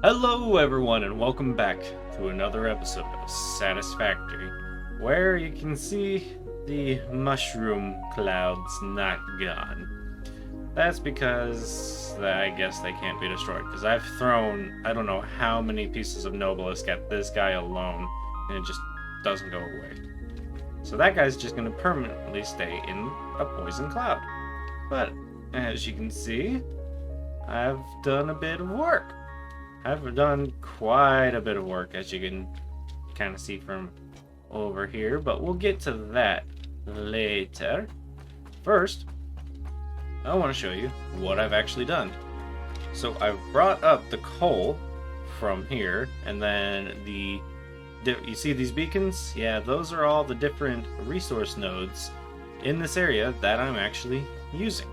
Hello, everyone, and welcome back to another episode of Satisfactory, where you can see the mushroom clouds not gone. That's because I guess they can't be destroyed, because I've thrown I don't know how many pieces of Nobilisc at this guy alone, and it just doesn't go away. So that guy's just going to permanently stay in a poison cloud. But, as you can see, I've done a bit of work. I've done quite a bit of work, as you can kind of see from over here, but we'll get to that later. First, I want to show you what I've actually done. So I've brought up the coal from here, and then you see these beacons? Yeah, those are all the different resource nodes in this area that I'm actually using.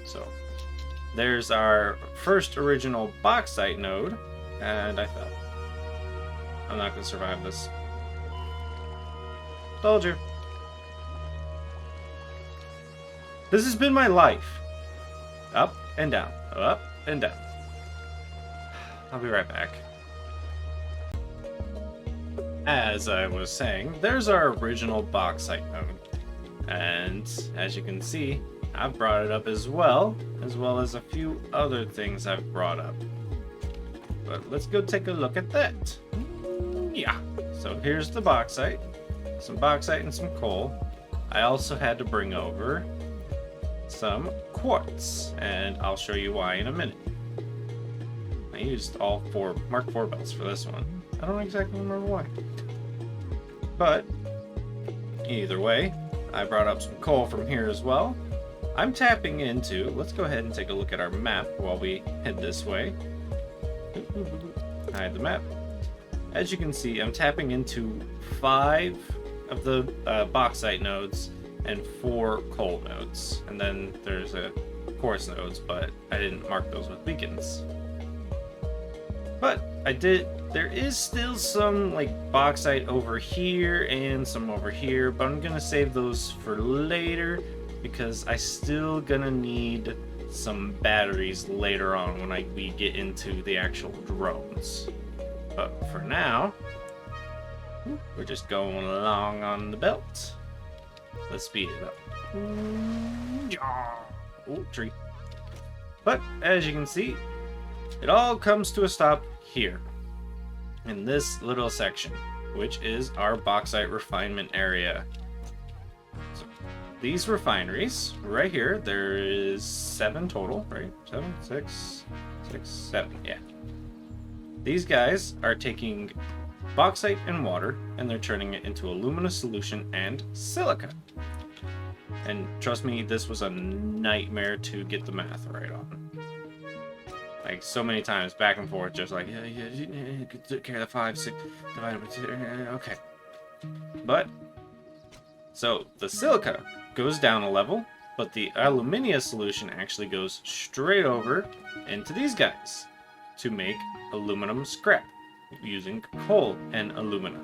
So there's our first original bauxite node, and I fell. I'm not going to survive this. Told you. This has been my life. Up and down, up and down. I'll be right back. As I was saying, there's our original bauxite node. And as you can see, I've brought it up as well as a few other things I've brought up. But let's go take a look at that. Yeah, so here's the bauxite. Some bauxite and some coal. I also had to bring over some quartz, and I'll show you why in a minute. I used all four Mark IV belts for this one. I don't exactly remember why. But either way, I brought up some coal from here as well. I'm tapping into, let's go ahead and take a look at our map while we head this way. Hide the map. As you can see, I'm tapping into 5 of the bauxite nodes and 4 coal nodes. And then there's a quartz nodes, but I didn't mark those with beacons. But there is still some like bauxite over here and some over here, but I'm gonna save those for later, because I still gonna need some batteries later on when we get into the actual drones. But for now, we're just going along on the belt. Let's speed it up. Oh, tree. But as you can see, it all comes to a stop here in this little section, which is our Bauxite Refinement area. So these refineries right here, there is 7 total, right? 7, 6, 7, yeah. These guys are taking bauxite and water, and they're turning it into alumina solution and silica. And trust me, this was a nightmare to get the math right on. Like, so many times, back and forth, just like, yeah, take care of the 5, 6, divided by 2, okay. But, so, the silica goes down a level, but the alumina solution actually goes straight over into these guys to make aluminum scrap using coal and alumina.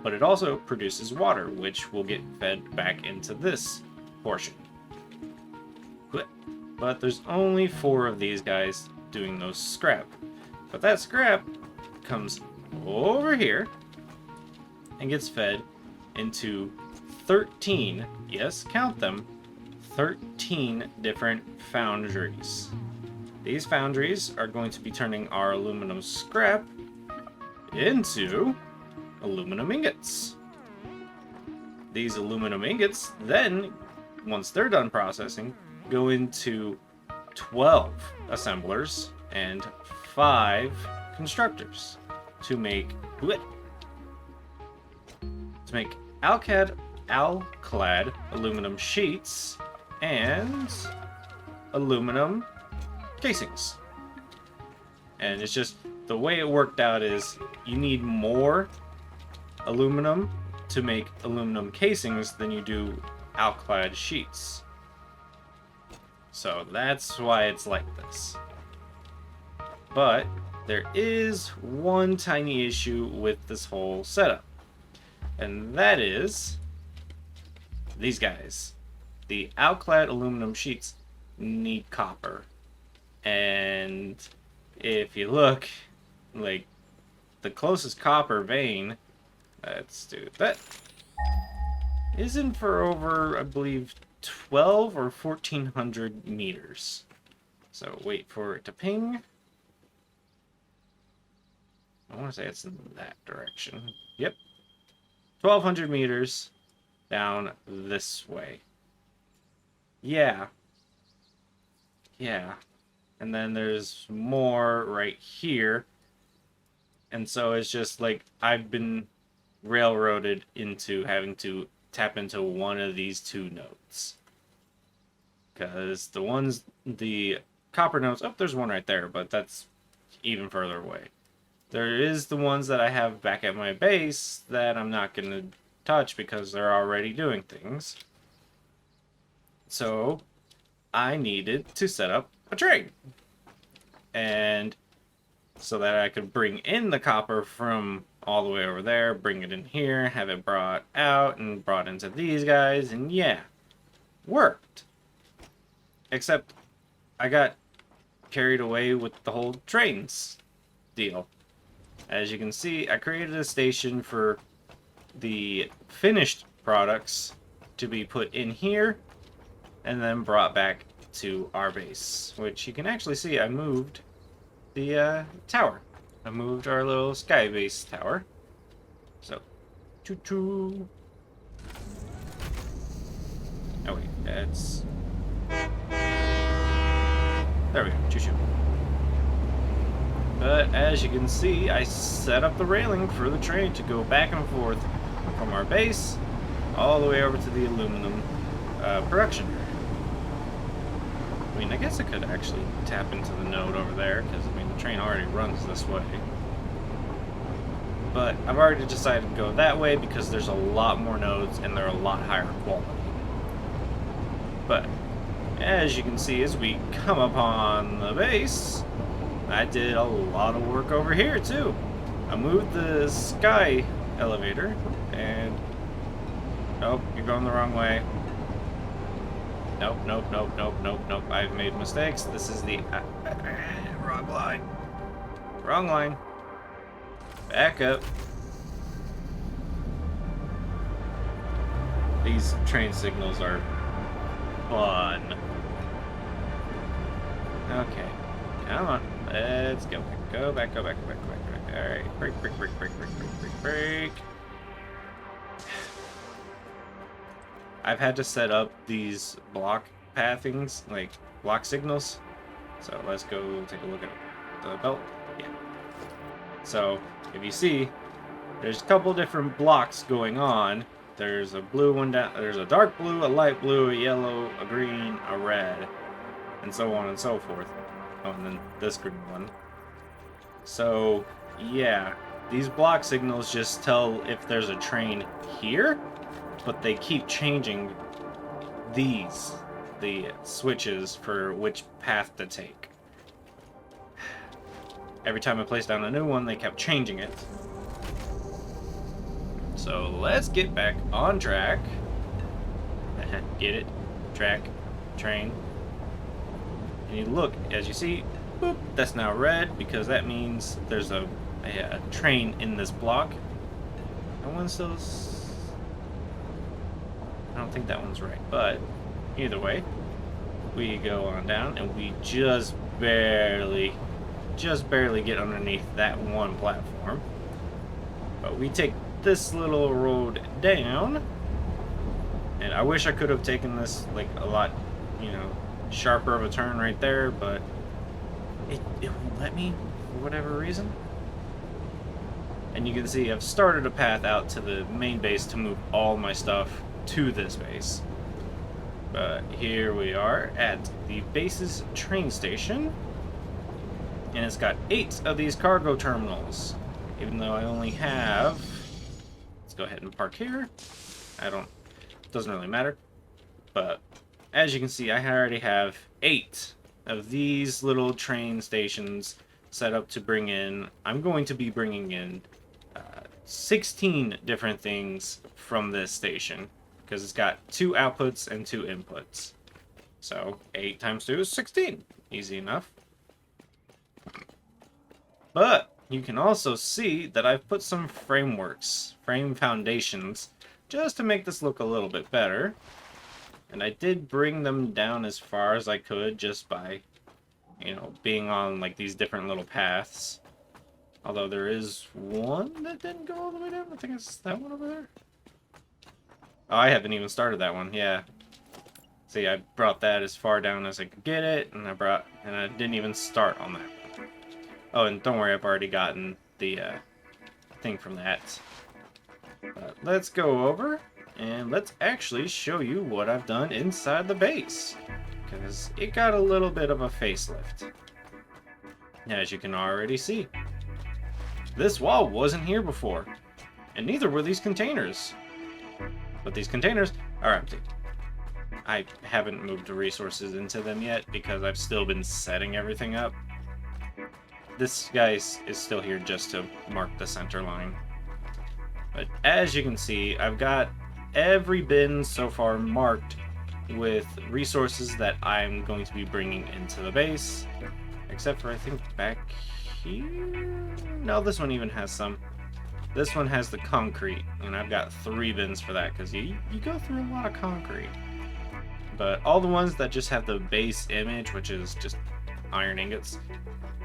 But it also produces water, which will get fed back into this portion. But there's only 4 of these guys doing those scrap. But that scrap comes over here and gets fed into 13, yes, count them, 13 different foundries. These foundries are going to be turning our aluminum scrap into aluminum ingots. These aluminum ingots then, once they're done processing, go into 12 assemblers and 5 constructors to make alclad aluminum sheets and aluminum casings. And it's just the way it worked out is you need more aluminum to make aluminum casings than you do alclad sheets. So that's why it's like this. But there is one tiny issue with this whole setup. And that is these guys. The alclad aluminum sheets need copper. And if you look, like, the closest copper vein, let's do that, isn't for over, I believe, 12 or 1400 meters. So wait for it to ping. I want to say it's in that direction. Yep. 1200 meters down this way. Yeah. Yeah. And then there's more right here. And so it's just like I've been railroaded into having to tap into one of these two nodes. Because the copper nodes, oh, there's one right there, but that's even further away. There is the ones that I have back at my base that I'm not going to touch because they're already doing things. So I needed to set up a train. And so that I could bring in the copper from all the way over there, bring it in here, have it brought out and brought into these guys, and yeah, worked. Except I got carried away with the whole trains deal. As you can see, I created a station for the finished products to be put in here and then brought back to our base, which you can actually see I moved the tower. I moved our little sky base tower. So, choo-choo. Oh wait, that's... There we go, choo-choo. But as you can see, I set up the railing for the train to go back and forth from our base all the way over to the aluminum production area. I mean, I guess I could actually tap into the node over there, because, I mean, the train already runs this way. But I've already decided to go that way because there's a lot more nodes and they're a lot higher quality. But as you can see, as we come upon the base, I did a lot of work over here too. I moved the sky elevator and... Nope, you're going the wrong way. Nope, nope, nope, nope, nope, nope. I've made mistakes. This is the... wrong line. Wrong line. Back up. These train signals are fun. Okay. Come on. Let's go back. Go back, go back, go back, go back, go back. Alright. Break, break, break, break, break, break, break, break. I've had to set up these block pathings, like block signals. So let's go take a look at the belt. Yeah. So if you see, there's a couple different blocks going on. There's a blue one down, there's a dark blue, a light blue, a yellow, a green, a red, and so on and so forth. Oh, and then this green one. So yeah, these block signals just tell if there's a train here, but they keep changing the switches for which path to take. Every time I placed down a new one, they kept changing it. So let's get back on track. Get it? Track, train. And you look, as you see, boop, that's now red because that means there's a train in this block. That one's still... I don't think that one's right, but either way, we go on down and we just barely get underneath that one platform. But we take this little road down, and I wish I could have taken this like a lot, sharper of a turn right there, but it won't let me for whatever reason. And you can see I've started a path out to the main base to move all my stuff to this base. But here we are at the base's train station, and it's got 8 of these cargo terminals, even though I only have... Let's go ahead and park here. Doesn't really matter, but as you can see, I already have 8 of these little train stations set up to bring in... I'm going to be bringing in 16 different things from this station, because it's got 2 outputs and 2 inputs. So 8 times 2 is 16. Easy enough. But you can also see that I've put some frame foundations, just to make this look a little bit better. And I did bring them down as far as I could just by, being on like these different little paths. Although there is one that didn't go all the way down. I think it's that one over there. Oh, I haven't even started that one. Yeah. See, I brought that as far down as I could get it, and I didn't even start on that one. Oh, and don't worry, I've already gotten the thing from that. But let's go over, and let's actually show you what I've done inside the base. Because it got a little bit of a facelift. As you can already see. This wall wasn't here before, and neither were these containers. But these containers are empty. I haven't moved the resources into them yet because I've still been setting everything up. This guy is still here just to mark the center line. But as you can see, I've got every bin so far marked with resources that I'm going to be bringing into the base. Except for, I think, back here? No, this one even has some. This one has the concrete, and I've got 3 bins for that, because you go through a lot of concrete. But all the ones that just have the base image, which is just iron ingots,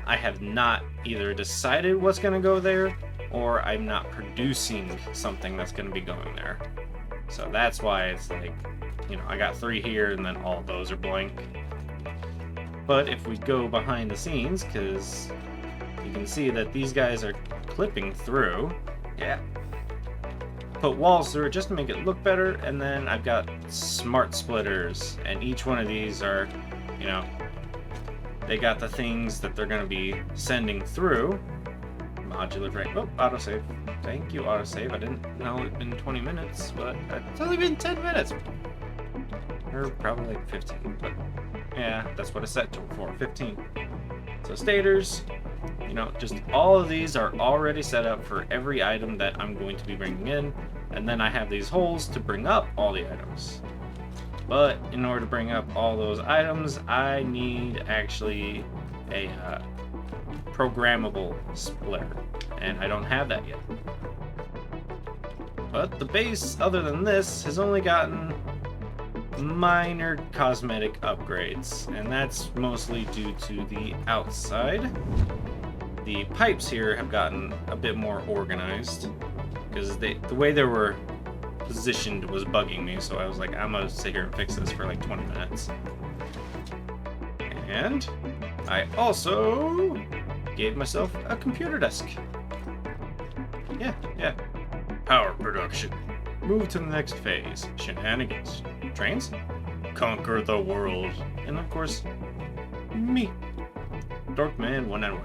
I have not either decided what's going to go there, or I'm not producing something that's going to be going there. So that's why it's like, I got 3 here, and then all those are blank. But if we go behind the scenes, because you can see that these guys are clipping through. Yeah. Put walls through it just to make it look better, and then I've got smart splitters, and each one of these are, they got the things that they're going to be sending through. Modular frame. Oh, autosave. Thank you, autosave. I didn't know it'd been 20 minutes, but it's only been 10 minutes. Or probably like 15, but yeah, that's what I set to for, 15. So stators, just all of these are already set up for every item that I'm going to be bringing in, and then I have these holes to bring up all the items. But in order to bring up all those items, I need actually a programmable splitter, and I don't have that yet. But the base, other than this, has only gotten minor cosmetic upgrades, and that's mostly due to the outside. The pipes here have gotten a bit more organized because the way they were positioned was bugging me, so I was like, I'm gonna sit here and fix this for like 20 minutes. And I also gave myself a computer desk. Yeah. Power production. Move to the next phase. Shenanigans. Trains. Conquer the world. And of course, me. Dorkman 191.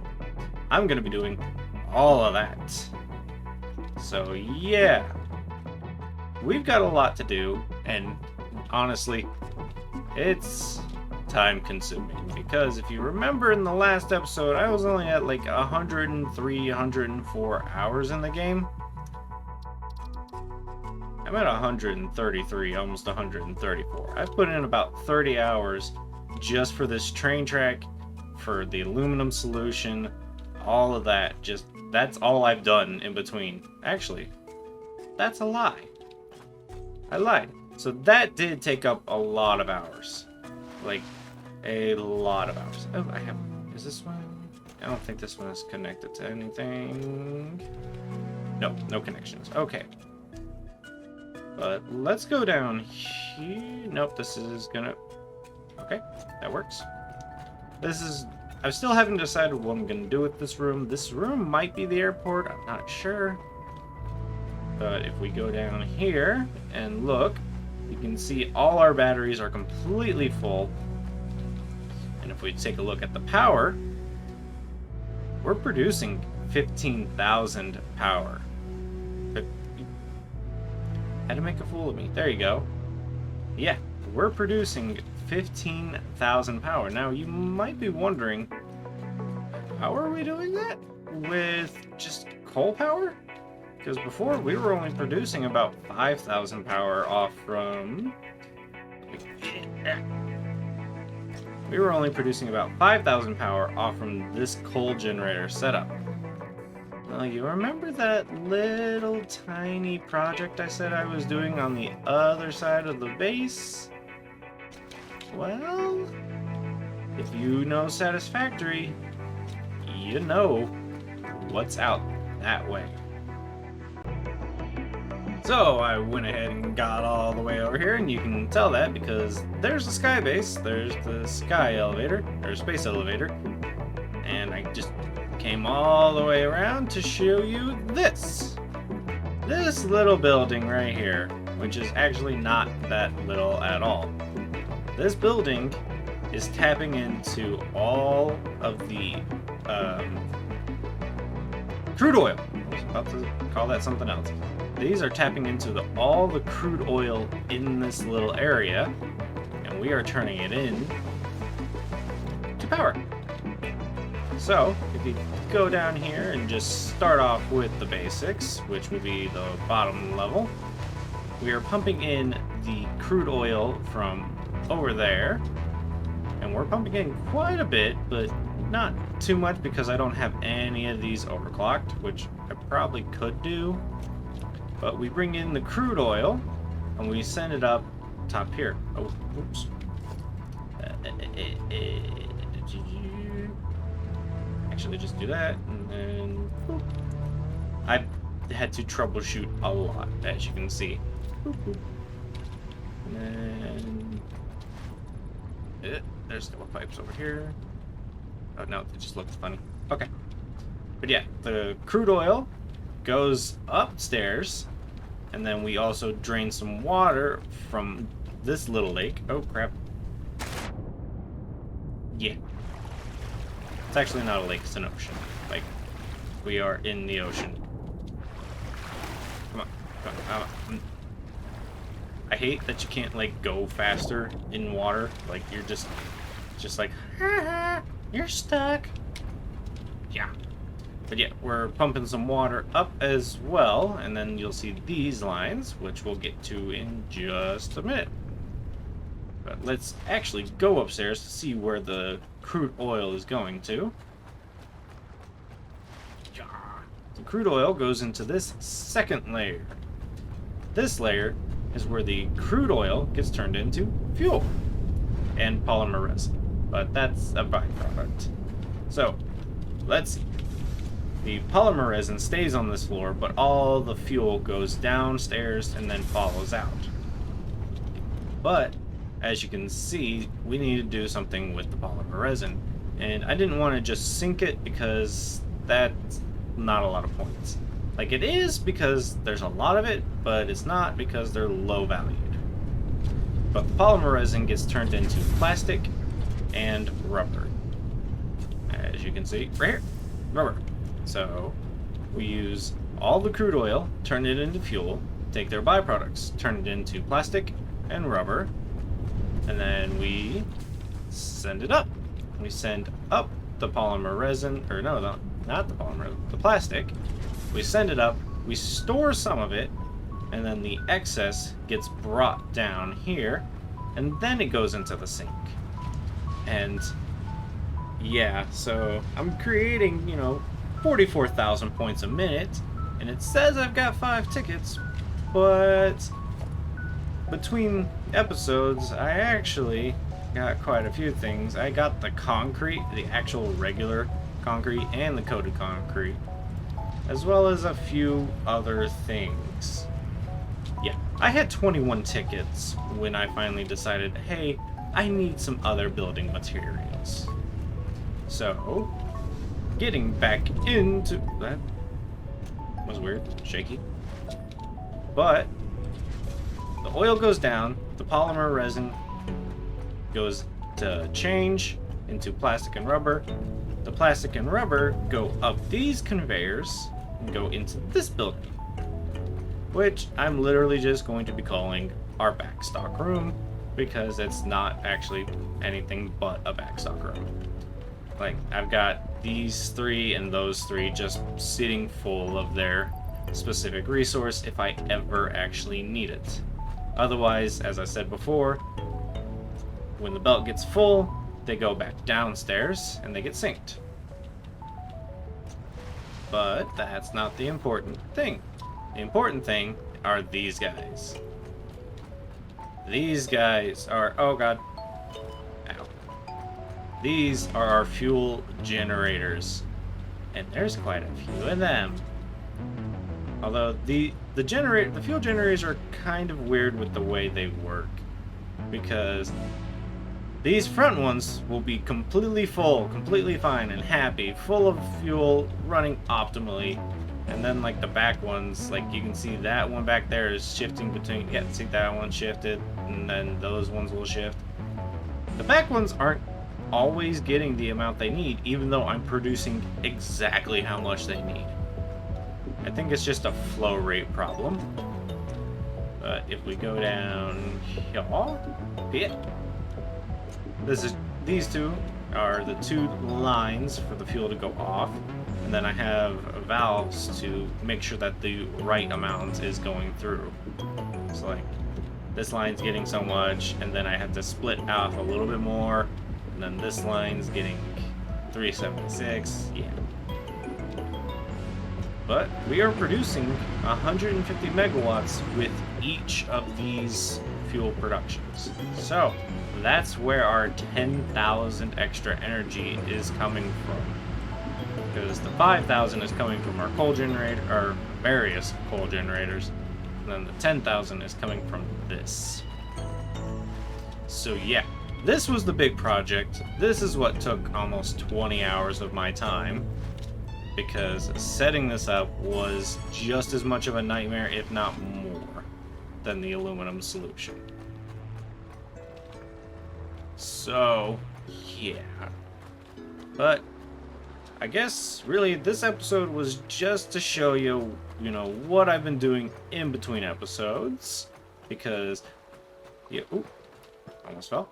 I'm gonna be doing all of that. So yeah. We've got a lot to do, and honestly, it's time consuming, because if you remember in the last episode, I was only at like 103, 104 hours in the game. I'm at 133, almost 134. I've put in about 30 hours just for this train track, for the aluminum solution, all of that. That's all I've done in between. Actually, that's a lie. I lied. So that did take up a lot of hours. Like, a lot of hours. Oh, is this one? I don't think this one is connected to anything. No connections. Okay. But let's go down here. Nope, this is gonna... Okay, that works. I still haven't decided what I'm gonna do with this room. This room might be the airport, I'm not sure. But if we go down here and look, you can see all our batteries are completely full. And if we take a look at the power, we're producing 15,000 power. Had to make a fool of me. There you go. Yeah, we're producing 15,000 power. Now, you might be wondering, how are we doing that? With just coal power? Because before, we were only producing about 5,000 power off from... We were only producing about 5,000 power off from this coal generator setup. You remember that little tiny project I said I was doing on the other side of the base? Well, if you know Satisfactory, you know what's out that way. So I went ahead and got all the way over here, and you can tell that because there's the sky base, there's the sky elevator, or space elevator, and I just came all the way around to show you this little building right here, which is actually not that little at all. This building is tapping into all of the crude oil. I was about to call that something else. These are tapping into all the crude oil in this little area, and we are turning it in to power. So, if you go down here and just start off with the basics, which will be the bottom level, we are pumping in the crude oil from over there, and we're pumping in quite a bit, but not too much because I don't have any of these overclocked, which I probably could do. But we bring in the crude oil and we send it up top here. Oh, oops. Actually, just do that, and then boop. I had to troubleshoot a lot, as you can see. Boop, boop. And then there's no pipes over here. Oh no, it just looked funny. Okay, but yeah, the crude oil goes upstairs, and then we also drain some water from this little lake. Oh crap. Yeah. It's actually not a lake, it's an ocean. Like, we are in the ocean. Come on, come on. I hate that you can't, like, go faster in water. Like, you're just like, ha, you're stuck. Yeah. But yeah, we're pumping some water up as well, and then you'll see these lines, which we'll get to in just a minute. But let's actually go upstairs to see where the crude oil is going to. The crude oil goes into this second layer. This layer is where the crude oil gets turned into fuel and polymer resin, but that's a byproduct. So, let's see. The polymer resin stays on this floor, but all the fuel goes downstairs and then follows out. But, as you can see, we need to do something with the polymer resin. And I didn't want to just sink it because that's not a lot of points. Like, it is because there's a lot of it, but it's not because they're low valued. But the polymer resin gets turned into plastic and rubber. As you can see, right here, rubber. So we use all the crude oil, turn it into fuel, take their byproducts, turn it into plastic and rubber, and then we send it up. We send up the polymer resin, or no, not the polymer, the plastic. We send it up, we store some of it, and then the excess gets brought down here, and then it goes into the sink. And yeah, so I'm creating, 44,000 points a minute, and it says I've got 5 tickets, but between episodes, I actually got quite a few things. I got the concrete, the actual regular concrete, and the coated concrete, as well as a few other things. Yeah, I had 21 tickets when I finally decided, hey, I need some other building materials. So, getting back into that was weird, shaky. But the oil goes down, the polymer resin goes to change into plastic and rubber. The plastic and rubber go up these conveyors and go into this building, which I'm literally just going to be calling our backstock room, because it's not actually anything but a backstock room. Like, I've got these 3 and those 3 just sitting full of their specific resource if I ever actually need it. Otherwise, as I said before, when the belt gets full, they go back downstairs and they get synced. But that's not the important thing. The important thing are these guys. These guys are... Oh, God. Ow. These are our fuel generators. And there's quite a few of them. Although the fuel generators are kind of weird with the way they work. Because these front ones will be completely full, completely fine and happy, full of fuel, running optimally. And then like the back ones, like you can see that one back there is shifting between, yeah, see that one shifted, and then those ones will shift. The back ones aren't always getting the amount they need, even though I'm producing exactly how much they need. I think it's just a flow rate problem. But if we go down here, these two are the two lines for the fuel to go off, and then I have valves to make sure that the right amount is going through. So like this line's getting so much, and then I have to split out a little bit more, and then this line's getting 376. Yeah. But we are producing 150 megawatts with each of these fuel productions. So that's where our 10,000 extra energy is coming from. Because the 5,000 is coming from our coal generator, or various coal generators, and then the 10,000 is coming from this. So yeah, this was the big project. This is what took almost 20 hours of my time, because setting this up was just as much of a nightmare, if not more, than the aluminum solution. So, yeah. But I guess really this episode was just to show you, what I've been doing in between episodes, because ooh, almost fell.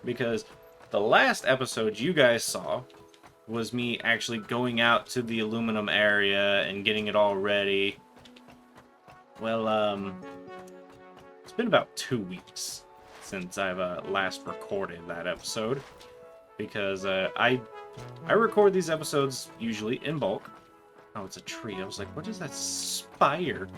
Because the last episode you guys saw was me actually going out to the aluminum area and getting it all ready. Well, it's been about 2 weeks since I've last recorded that episode, because I record these episodes usually in bulk. Oh, it's a tree. I was like, what is that spire?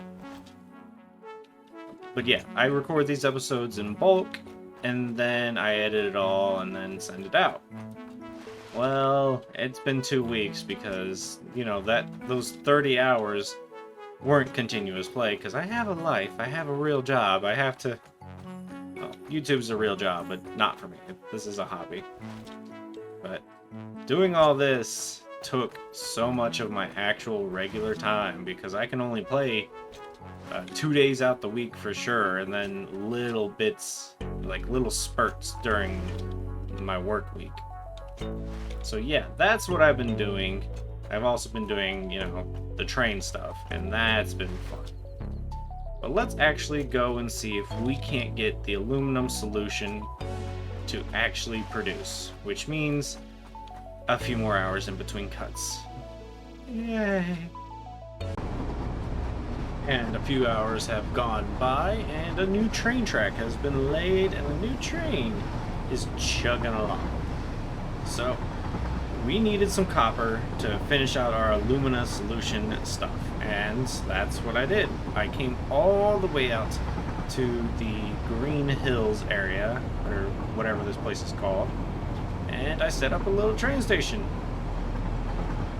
But yeah, I record these episodes in bulk, and then I edit it all and then send it out. Well, it's been 2 weeks because, those 30 hours weren't continuous play, because I have a life, I have a real job, I have to... Well, YouTube's a real job, but not for me. This is a hobby. But doing all this took so much of my actual regular time, because I can only play 2 days out the week for sure, and then little bits, like little spurts during my work week. So yeah, that's what I've been doing. I've also been doing, the train stuff, and that's been fun. But let's actually go and see if we can't get the aluminum solution to actually produce, which means a few more hours in between cuts. Yay! And a few hours have gone by, and a new train track has been laid, and a new train is chugging along. So, we needed some copper to finish out our alumina solution stuff, and that's what I did. I came all the way out to the Green Hills area, or whatever this place is called, and I set up a little train station.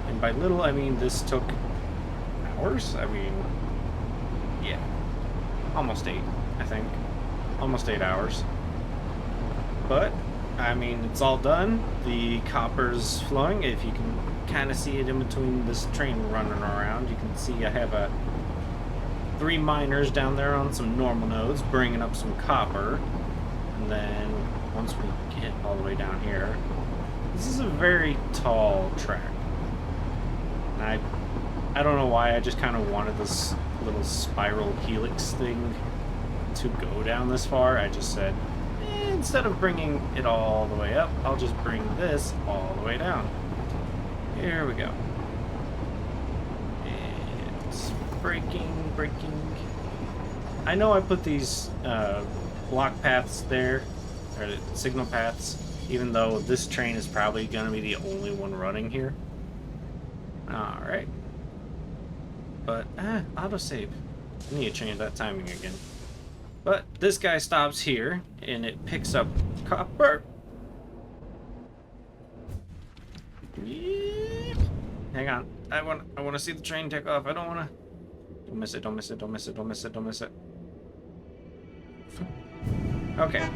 And by little, I mean this took hours? Yeah, almost 8, I think. Almost 8 hours. But it's all done. The copper's flowing. If you can kind of see it in between this train running around, you can see I have 3 miners down there on some normal nodes bringing up some copper. And then once we get all the way down here, this is a very tall track. And I don't know why, I just kind of wanted this little spiral helix thing to go down this far. I just said, instead of bringing it all the way up, I'll just bring this all the way down. Here we go. And it's braking. I know I put these block paths there, or signal paths, even though this train is probably going to be the only one running here. Alright, But, autosave. I need to change that timing again. But this guy stops here, and it picks up copper. Yeah. Hang on. I want to see the train take off. I don't want to. Don't miss it. Don't miss it. Don't miss it. Don't miss it. Don't miss it. Okay.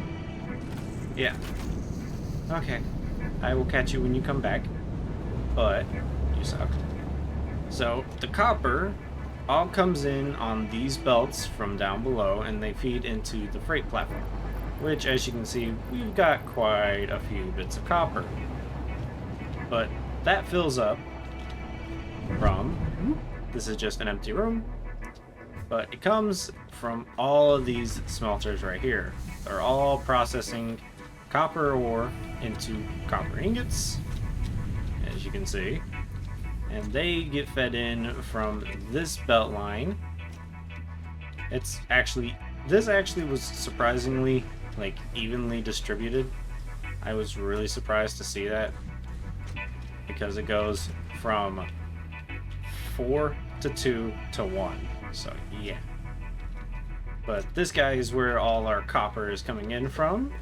Yeah. Okay. I will catch you when you come back. But you suck. So the copper all comes in on these belts from down below, and they feed into the freight platform, which, as you can see, we've got quite a few bits of copper. But that fills up from, this is just an empty room, but it comes from all of these smelters right here. They're all processing copper ore into copper ingots, as you can see, and they get fed in from this belt line. This actually was surprisingly evenly distributed. I was really surprised to see that, because it goes from 4 to 2 to 1. So yeah. But this guy is where all our copper is coming in from.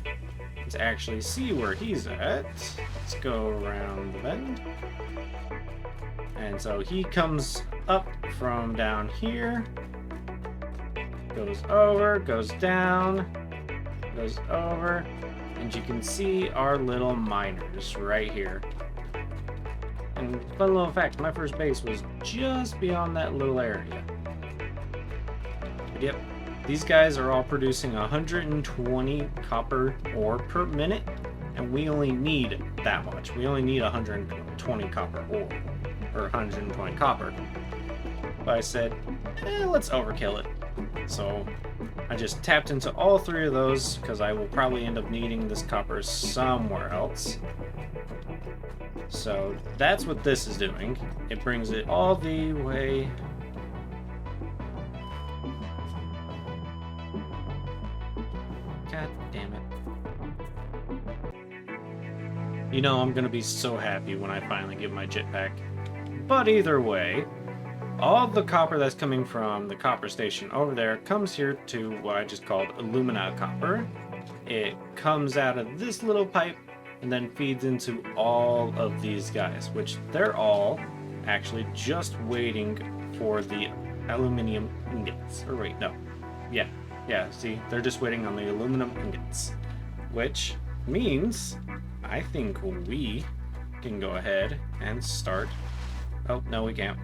Let's actually see where he's at. Let's go around the bend. And so he comes up from down here, goes over, goes down, goes over, and you can see our little miners right here. And fun little fact, my first base was just beyond that little area. But yep, these guys are all producing 120 copper ore per minute, and we only need that much. We only need 120 copper ore, or 120 copper. But I said, let's overkill it. So I just tapped into all 3 of those, because I will probably end up needing this copper somewhere else. So that's what this is doing. It brings it all the way. God damn it. You know, I'm gonna be so happy when I finally get my jetpack. But either way, all the copper that's coming from the copper station over there comes here to what I just called alumina copper. It comes out of this little pipe and then feeds into all of these guys, which they're all actually just waiting for the aluminum ingots. Or wait, no. Yeah, see, they're just waiting on the aluminum ingots, which means I think we can go ahead and start. Oh, no, we can't.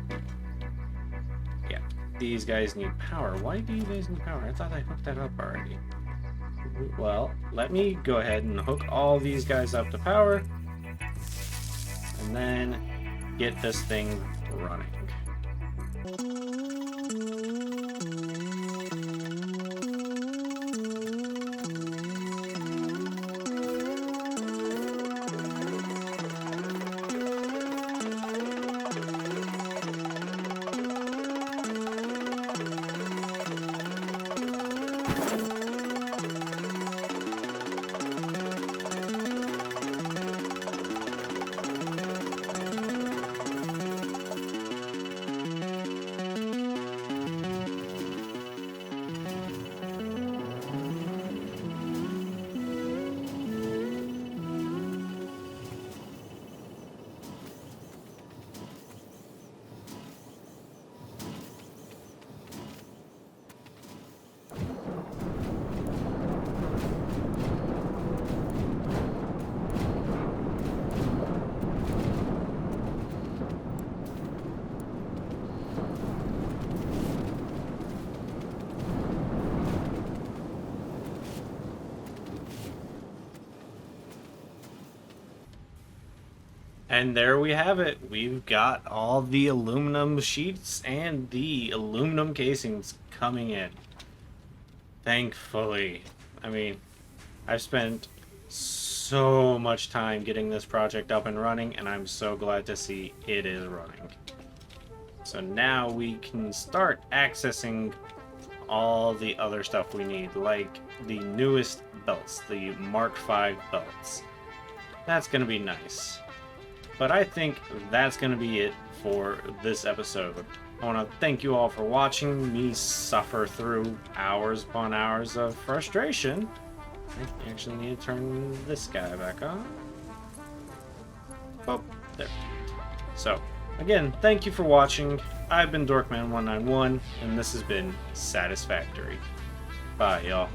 Yeah, these guys need power. Why do you guys need power? I thought I hooked that up already. Well, let me go ahead and hook all these guys up to power, and then get this thing running. And there we have it. We've got all the aluminum sheets and the aluminum casings coming in. Thankfully. I mean, I've spent so much time getting this project up and running, and I'm so glad to see it is running. So now we can start accessing all the other stuff we need, like the newest belts, the Mark V belts. That's going to be nice. But I think that's going to be it for this episode. I want to thank you all for watching me suffer through hours upon hours of frustration. I actually need to turn this guy back on. Oh, there. So, again, thank you for watching. I've been Dorkman191, and this has been Satisfactory. Bye, y'all.